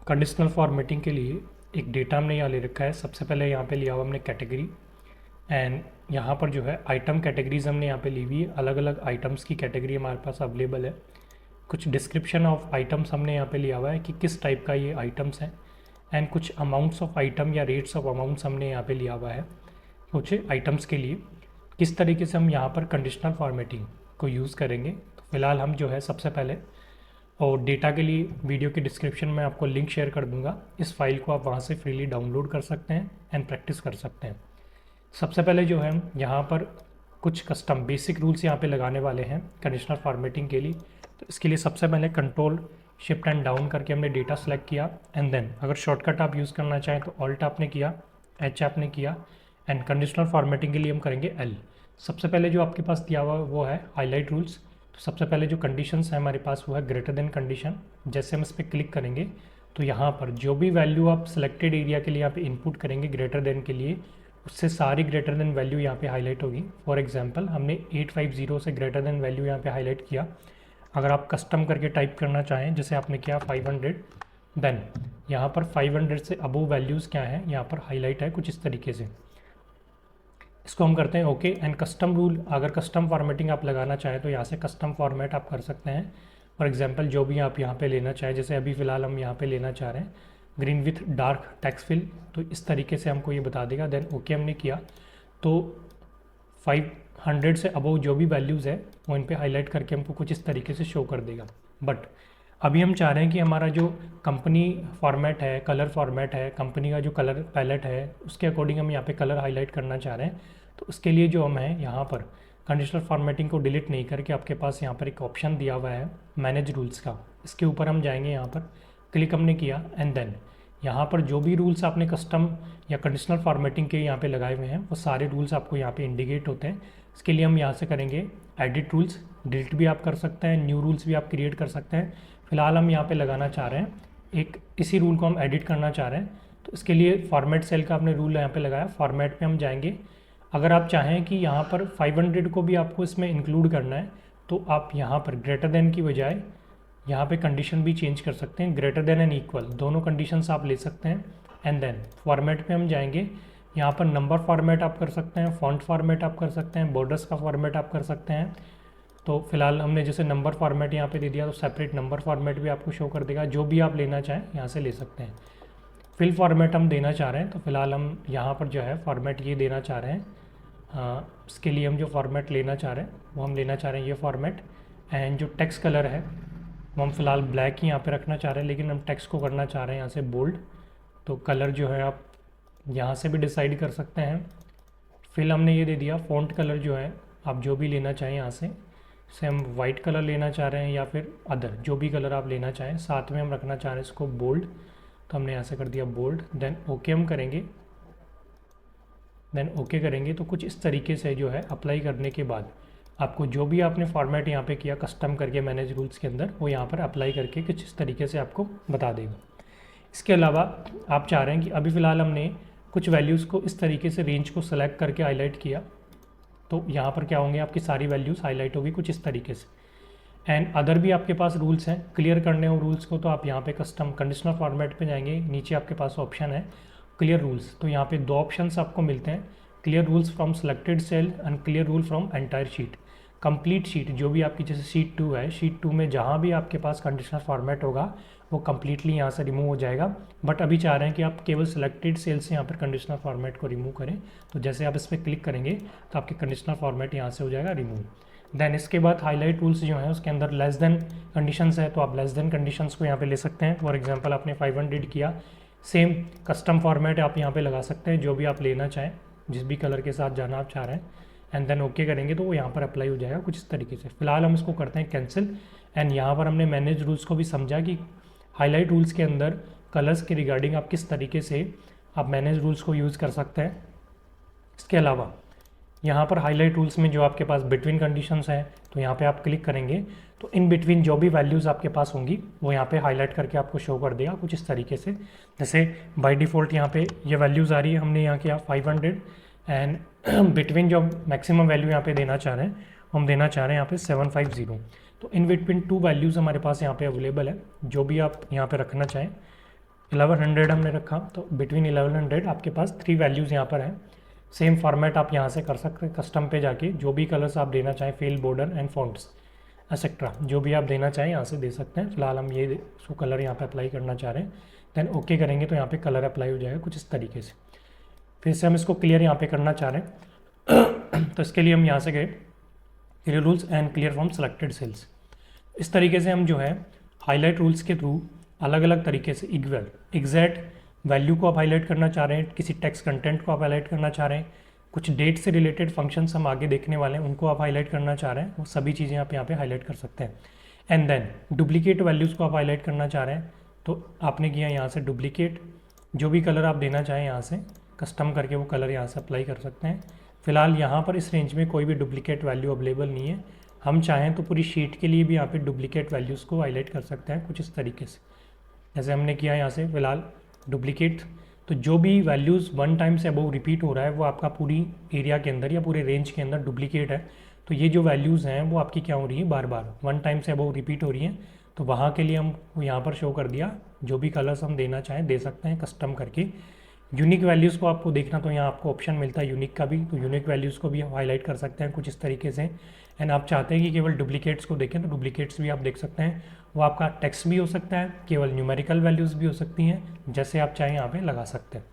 Conditional formatting के लिए एक डेटा हमने यहाँ ले रखा है। सबसे पहले यहाँ पे लिया हुआ हमने कैटेगरी, एंड यहाँ पर जो है आइटम कैटेगरीज हमने यहाँ पे ली हुई है। अलग अलग आइटम्स की कैटेगरी हमारे पास अवेलेबल है। कुछ डिस्क्रिप्शन ऑफ आइटम्स हमने यहाँ पे लिया हुआ है कि किस टाइप का ये आइटम्स हैं, एंड कुछ अमाउंट्स ऑफ आइटम या रेट्स ऑफ अमाउंट्स हमने यहाँ पे लिया हुआ है कुछ आइटम्स के लिए। किस तरीके से हम यहाँ पर कंडीशनल फॉर्मेटिंग को यूज़ करेंगे, तो फिलहाल हम जो है सबसे पहले, और डेटा के लिए वीडियो के डिस्क्रिप्शन में आपको लिंक शेयर कर दूंगा, इस फाइल को आप वहाँ से फ्रीली डाउनलोड कर सकते हैं एंड प्रैक्टिस कर सकते हैं। सबसे पहले जो है हम यहाँ पर कुछ कस्टम बेसिक रूल्स यहाँ पे लगाने वाले हैं कंडीशनल फॉर्मेटिंग के लिए। तो इसके लिए सबसे पहले कंट्रोल शिफ्ट एंड डाउन करके हमने डेटा सेलेक्ट किया, एंड देन अगर शॉर्टकट आप यूज़ करना चाहें तो ऑल्ट आपने किया, एच आपने किया, एंड कंडीशनल फॉर्मेटिंग के लिए हम करेंगे एल। सबसे पहले जो आपके पास दिया हुआ वो है हाईलाइट रूल्स। तो सबसे पहले जो कंडीशंस है हमारे पास वो है ग्रेटर देन कंडीशन। जैसे हम इस पर क्लिक करेंगे तो यहाँ पर जो भी वैल्यू आप सिलेक्टेड एरिया के लिए यहाँ पे इनपुट करेंगे ग्रेटर देन के लिए, उससे सारी ग्रेटर देन वैल्यू यहाँ पे हाईलाइट होगी। फॉर एग्जांपल हमने 850 से ग्रेटर देन वैल्यू यहाँ पे हाईलाइट किया। अगर आप कस्टम करके टाइप करना चाहें जैसे आपने किया 500, देन यहाँ पर 500 से अबव वैल्यूज़ क्या है यहाँ पर हाईलाइट है कुछ इस तरीके से। इसको हम करते हैं ओके। एंड कस्टम रूल, अगर कस्टम फॉर्मेटिंग आप लगाना चाहें तो यहाँ से कस्टम फॉर्मेट आप कर सकते हैं। फॉर एग्जांपल जो भी आप यहाँ पे लेना चाहें, जैसे अभी फ़िलहाल हम यहाँ पे लेना चाह रहे हैं green with dark text fill, तो इस तरीके से हमको ये बता देगा। देन ओके हमने किया तो 500 से अबव जो भी वैल्यूज़ है वो इन पे हाईलाइट करके हमको कुछ इस तरीके से शो कर देगा। बट अभी हम चाह रहे हैं कि हमारा जो कंपनी फॉर्मेट है, कलर फॉर्मेट है, कंपनी का जो कलर पैलेट है, उसके अकॉर्डिंग हम यहाँ पे कलर हाईलाइट करना चाह रहे हैं। तो उसके लिए जो हम है यहाँ पर कंडीशनल फॉर्मेटिंग को डिलीट नहीं करके आपके पास यहाँ पर एक ऑप्शन दिया हुआ है मैनेज रूल्स का। इसके ऊपर हम जाएंगे, यहाँ पर क्लिक हमने किया, एंड देन यहाँ पर जो भी रूल्स आपने कस्टम या कंडीशनल फॉर्मेटिंग के यहाँ पे लगाए हुए हैं वो सारे रूल्स आपको यहाँ पे इंडिकेट होते हैं। इसके लिए हम यहाँ से करेंगे एडिट रूल्स। डिलीट भी आप कर सकते हैं, न्यू रूल्स भी आप क्रिएट कर सकते हैं। फिलहाल हम यहाँ पे लगाना चाह रहे हैं एक, इसी रूल को हम एडिट करना चाह रहे हैं। तो इसके लिए फॉर्मेट सेल का आपने रूल यहाँ पे लगाया, फॉर्मेट पे हम जाएंगे। अगर आप चाहें कि यहाँ पर 500 को भी आपको इसमें इंक्लूड करना है तो आप यहाँ पर ग्रेटर देन की बजाय यहाँ पे कंडीशन भी चेंज कर सकते हैं, ग्रेटर देन एंड इक्वल दोनों कंडीशंस आप ले सकते हैं। एंड देन फॉर्मेट पे हम जाएंगे, यहाँ पर नंबर फॉर्मेट आप कर सकते हैं, फॉन्ट फॉर्मेट आप कर सकते हैं, बॉर्डर्स का फॉर्मेट आप कर सकते हैं। तो फिलहाल हमने जैसे नंबर फॉर्मेट यहाँ पे दे दिया तो सेपरेट नंबर फॉर्मेट भी आपको शो कर देगा। जो भी आप लेना चाहें यहाँ से ले सकते हैं। फिल फॉर्मेट हम देना चाह रहे हैं तो फिलहाल हम यहाँ पर जो है फॉर्मेट ये देना चाह रहे हैं। इसके लिए हम जो फॉर्मेट लेना चाह रहे हैं वो हम लेना चाह रहे हैं ये फॉर्मेट। एंड जो टेक्स्ट कलर है वो हम फिलहाल ब्लैक ही यहाँ पे रखना चाह रहे हैं, लेकिन हम टेक्स्ट को करना चाह रहे हैं यहाँ से बोल्ड। तो कलर जो है आप यहाँ से भी डिसाइड कर सकते हैं। फिल हमने ये दे दिया। फ़ॉन्ट कलर जो है आप जो भी लेना चाहें यहाँ से हम वाइट कलर लेना चाह रहे हैं या फिर अदर जो भी कलर आप लेना चाहें। साथ में हम रखना चाह रहे हैं इसको बोल्ड, तो हमने यहाँ से कर दिया बोल्ड। देन ओके हम करेंगे, देन ओके करेंगे तो कुछ इस तरीके से जो है अप्लाई करने के बाद आपको जो भी आपने फॉर्मेट यहाँ पे किया कस्टम करके मैनेज रूल्स के अंदर, वो यहाँ पर अप्लाई करके कुछ इस तरीके से आपको बता देगा। इसके अलावा आप चाह रहे हैं कि अभी फ़िलहाल हमने कुछ वैल्यूज़ को इस तरीके से रेंज को सेलेक्ट करके हाईलाइट किया, तो यहाँ पर क्या होंगे आपकी सारी वैल्यूज़ हाईलाइट होगी कुछ इस तरीके से। एंड अदर भी आपके पास रूल्स हैं, क्लियर करने हो रूल्स को तो आप यहाँ पे कस्टम कंडीशनल फॉर्मेट पे जाएंगे, नीचे आपके पास ऑप्शन है क्लियर रूल्स। तो यहाँ पे दो ऑप्शंस आपको मिलते हैं, clear rules from selected cell and clear rule from entire sheet. Complete sheet जो भी आपकी जैसे शीट 2 है, शीट 2 में जहाँ भी आपके पास कंडीशनल फॉर्मेट होगा वो कम्प्लीटली यहाँ से रिमूव हो जाएगा। बट अभी चाह रहे हैं कि आप केवल सिलेक्टेड सेल से यहाँ पर कंडीशनल फॉर्मेट को रिमूव करें, तो जैसे आप इस पर क्लिक करेंगे तो आपके कंडीशनल फॉर्मेट यहाँ से हो जाएगा रिमूव। देन इसके बाद हाईलाइट रूल्स जो हैं उसके अंदर लेस देन कंडीशंस है, तो आप लेस देन कंडीशंस को यहाँ पे ले सकते हैं। फॉर एग्जांपल आपने 500 किया, सेम कस्टम फॉर्मेट आप यहाँ पे लगा सकते हैं जो भी आप लेना चाहें, जिस भी कलर के साथ जाना आप चाह रहे हैं। एंड देन ओके करेंगे तो वो यहाँ पर अप्लाई हो जाएगा कुछ इस तरीके से। फिलहाल हम इसको करते हैं कैंसिल। एंड यहाँ पर हमने मैनेज रूल्स को भी समझा कि हाईलाइट रूल्स के अंदर कलर्स के रिगार्डिंग आप किस तरीके से आप मैनेज रूल्स को यूज़ कर सकते हैं। इसके अलावा यहाँ पर हाईलाइट रूल्स में जो आपके पास बिटवीन कंडीशंस हैं, तो यहाँ पे आप क्लिक करेंगे तो इन बिटवीन जो भी वैल्यूज़ आपके पास होंगी वो यहाँ पे हाईलाइट करके आपको शो कर देगा कुछ इस तरीके से। जैसे बाय डिफ़ॉल्ट यहाँ पे ये वैल्यूज़ आ रही है, हमने यहाँ किया 500 एंड बिटवीन जो मैक्सिमम वैल्यू यहाँ पे देना चाह रहे हैं हम देना चाह रहे हैं यहाँ पे 750। तो इन बिटवीन 2 वैल्यूज़ हमारे पास यहाँ पे अवेलेबल है, जो भी आप यहाँ पे रखना चाहें 1100 हमने रखा, तो बिटवीन 1100 आपके पास 3 वैल्यूज़ यहाँ पर हैं। सेम फॉर्मेट आप यहाँ से कर सकते हैं, कस्टम पे जाके जो भी कलर्स आप देना चाहें, fill, border and fonts etcetera, जो भी आप देना चाहें यहाँ से दे सकते हैं। फिलहाल हम ये इसको कलर यहाँ पे अप्लाई करना चाह रहे हैं, देन ओके करेंगे तो यहाँ पे कलर अप्लाई हो जाएगा कुछ इस तरीके से। फिर से हम इसको क्लियर यहाँ पे करना चाह रहे हैं तो इसके लिए हम यहाँ से गए clear rules and clear from selected cells. इस तरीके से हम जो है हाईलाइट रूल्स के थ्रू अलग अलग तरीके से एग्जैक्ट वैल्यू को आप हाईलाइट करना चाह रहे हैं, किसी टेक्स्ट कंटेंट को आप हाईलाइट करना चाह रहे हैं, कुछ डेट से रिलेटेड फंक्शंस हम आगे देखने वाले हैं उनको आप हाईलाइट करना चाह रहे हैं, वो सभी चीज़ें आप यहाँ पे हाईलाइट कर सकते हैं। एंड देन डुप्लीकेट वैल्यूज़ को आप हाईलाइट करना चाह रहे हैं, तो आपने किया यहाँ से डुप्लीकेट, जो भी कलर आप देना चाहें यहाँ से कस्टम करके वो कलर यहाँ से अप्लाई कर सकते हैं। फिलहाल यहाँ पर इस रेंज में कोई भी डुप्लीकेट वैल्यू अवेलेबल नहीं है, हम चाहें तो पूरी शीट के लिए भी यहाँ पे डुप्लीकेट वैल्यूज़ को हाईलाइट कर सकते हैं कुछ इस तरीके से, जैसे हमने किया यहाँ से फिलहाल डुप्लीकेट। तो जो भी वैल्यूज़ 1 टाइम से अबव रिपीट हो रहा है वो आपका पूरी एरिया के अंदर या पूरे रेंज के अंदर डुप्लीकेट है। तो ये जो वैल्यूज़ हैं वो आपकी क्या हो रही है, बार बार 1 टाइम से अबव रिपीट हो रही हैं, तो वहाँ के लिए हम यहाँ पर शो कर दिया, जो भी कलर्स हम देना चाहें दे सकते हैं कस्टम करके। यूनिक वैल्यूज़ को आपको देखना तो यहाँ आपको ऑप्शन मिलता है यूनिक का भी, तो यूनिक वैल्यूज़ को भी हम हाईलाइट कर सकते हैं कुछ इस तरीके से। एंड आप चाहते हैं कि केवल डुप्लीकेट्स को देखें तो डुप्लीकेट्स भी आप देख सकते हैं, वो आपका टेक्स्ट भी हो सकता है, केवल न्यूमेरिकल वैल्यूज़ भी हो सकती हैं, जैसे आप चाहें यहाँ पे लगा सकते हैं।